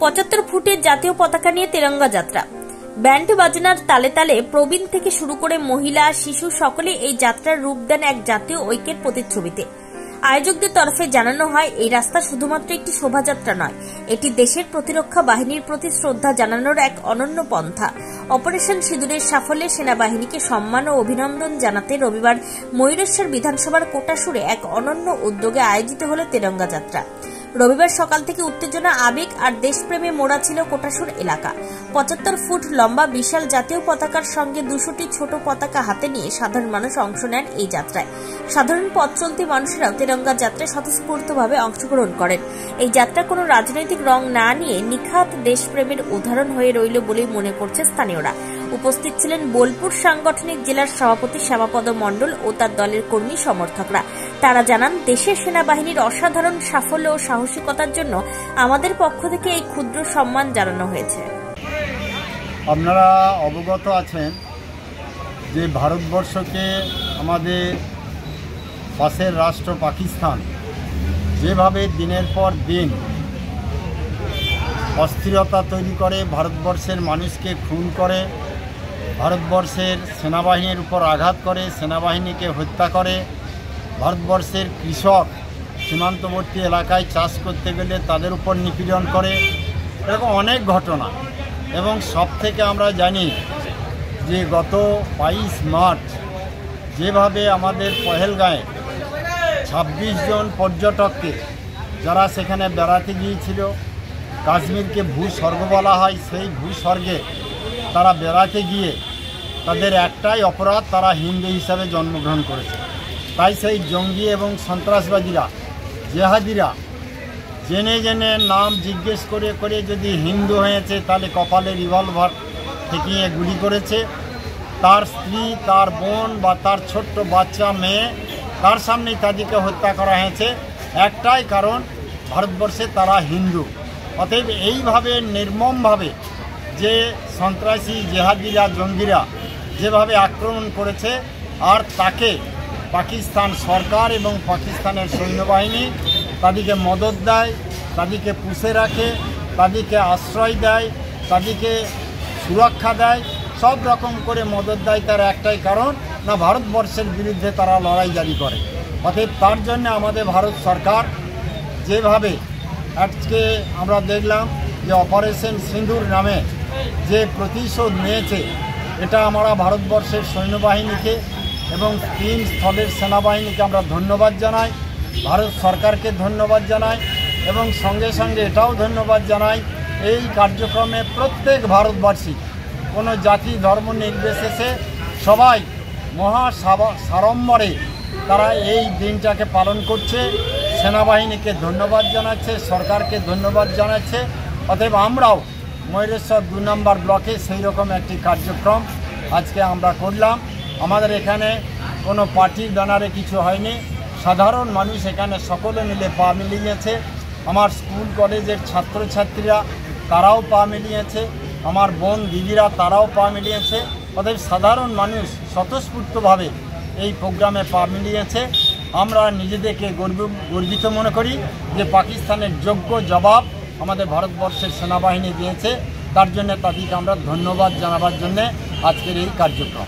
75 ফুটের জাতীয় পতাকা নিয়ে তেরঙ্গা যাত্রা। ব্যান্ড বাজনার তালে তালে প্রবীণ থেকে শুরু করে মহিলা, শিশু সকলে এই যাত্রার রূপ দেন এক জাতীয় ঐক্যের প্রতিচ্ছবিতে। আয়োজকদের তরফে জানানো হয়, এই রাস্তা শুধুমাত্র একটি শোভাযাত্রা নয়, এটি দেশের প্রতিরক্ষা বাহিনীর প্রতি শ্রদ্ধা জানানোর এক অনন্য পন্থা। অপারেশন সিঁদুরের সাফল্যে সেনাবাহিনীকে সম্মান ও অভিনন্দন জানাতে রবিবার ময়ূরেশ্বর বিধানসভার কোটাসুরে এক অনন্য উদ্যোগে আয়োজিত হল তেরঙ্গা যাত্রা। রবিবার সকাল থেকে উত্তেজনা, আবেগ আর দেশপ্রেমে মোড়া ছিল কোটাসুর এলাকা। 75 ফুট লম্বা বিশাল জাতীয় পতাকার সঙ্গে 200টি ছোট পতাকা হাতে নিয়ে সাধারণ মানুষ অংশ নেন এই যাত্রায়। সাধারণ পথ চলতি মানুষেরাও তেরঙ্গা যাত্রায় স্বতঃস্ফূর্তভাবে অংশগ্রহণ করেন। এই যাত্রা কোনো রাজনৈতিক রং না নিয়ে নিখাত দেশপ্রেমের উদাহরণ হয়ে রইল বলেই মনে করছে স্থানীয়রা। উপস্থিত ছিলেন বোলপুর সাংগঠনিক জেলার সভাপতি শ্যামাপদ মণ্ডল ও তার দলের কর্মী সমর্থকরা। তারা জানান, দেশের সেনাবাহিনীর অসাধারণ সাফল্য ও সাহসিকতার জন্য আমাদের পক্ষ থেকে এই ক্ষুদ্র সম্মান জানানো হয়েছে। আপনারা অবগত আছেন যে ভারতবর্ষকে আমাদের পাশের রাষ্ট্র পাকিস্তান যেভাবে দিনের পর দিন অস্থিরতা তৈরি করে, ভারতবর্ষের মানুষকে খুন করে, ভারতবর্ষের সেনাবাহিনীর উপর আঘাত করে, সেনাবাহিনীকে হত্যা করে, ভারতবর্ষের কৃষক সীমান্তবর্তী এলাকায় চাষ করতে গেলে তাদের উপর নিপীড়ন করে, এরকম অনেক ঘটনা। এবং সব থেকে আমরা জানি যে গত 22 মার্চ যেভাবে আমাদের পহেলগাঁয়ে 26 জন পর্যটককে, যারা সেখানে বেড়াতে গিয়েছিল, কাশ্মীরকে ভূস্বর্গ বলা হয়, সেই ভূস্বর্গে তারা বেড়াতে গিয়ে তাদের একটাই অপরাধ, তারা হিন্দু হিসাবে জন্মগ্রহণ করেছে। তাই সেই জঙ্গি এবং সন্ত্রাসবাদীরা, জেহাদিরা জেনে জেনে নাম জিজ্ঞেস করে করে যদি হিন্দু হয়েছে তাহলে কপালে রিভলভার ঠেকিয়ে গুলি করেছে। তার স্ত্রী, তার বোন বা তার ছোট্ট বাচ্চা মেয়ে, তার সামনেই তাদেরকে হত্যা করা হয়েছে। একটাই কারণ, ভারতবর্ষে তারা হিন্দু। অতএব এইভাবে নির্মমভাবে যে সন্ত্রাসী জেহাদিরা, জঙ্গিরা যেভাবে আক্রমণ করেছে, আর তাকে পাকিস্তান সরকার এবং পাকিস্তানের সৈন্যবাহিনী তাদেরকে মদত দেয়, তাদেরকে পুষে রাখে, তাদেরকে আশ্রয় দেয়, তাদেরকে সুরক্ষা দেয়, সব রকম করে মদত দেয়। তার একটাই কারণ, না ভারতবর্ষের বিরুদ্ধে তারা লড়াই জারি করে। অতএব তার জন্য আমাদের ভারত সরকার যেভাবে আজকে আমরা দেখলাম যে অপারেশন সিঁদুর নামে যে প্রতিশোধ নিয়েছে, এটা আমরা ভারতবর্ষের সৈন্যবাহিনীকে এবং 3 স্থলের সেনাবাহিনীকে আমরা ধন্যবাদ জানাই, ভারত সরকারকে ধন্যবাদ জানাই এবং সঙ্গে সঙ্গে এটাও ধন্যবাদ জানাই এই কার্যক্রমে প্রত্যেক ভারতবাসী, কোনো জাতি ধর্ম নির্বিশেষে সবাই মহা সাড়ম্বরে তারা এই দিনটাকে পালন করছে। সেনাবাহিনীকে ধন্যবাদ জানাচ্ছে, সরকারকে ধন্যবাদ জানাচ্ছে। অতএব আমরাও ময়ূরেশ্বর 2 নম্বর ব্লকে সেই রকম একটি কার্যক্রম আজকে আমরা করলাম। আমাদের এখানে কোনো পার্টির ব্যানারে কিছু হয়নি, সাধারণ মানুষ এখানে সকলে মিলে পা মিলিয়েছে। আমার স্কুল কলেজের ছাত্রছাত্রীরা তারাও পা মিলিয়েছে, আমার বোন দিদিরা তারাও পা মিলিয়েছে। অতএব সাধারণ মানুষ স্বতঃস্ফূর্তভাবে এই প্রোগ্রামে পা মিলিয়েছে। আমরা নিজেদেরকে গর্বিত মনে করি যে পাকিস্তানের যোগ্য জবাব আমাদের ভারতবর্ষের সেনাবাহিনী দিয়েছে। তার জন্য তাদেরকে আমরা ধন্যবাদ জানাবার জন্য আজকের এই কার্যক্রম।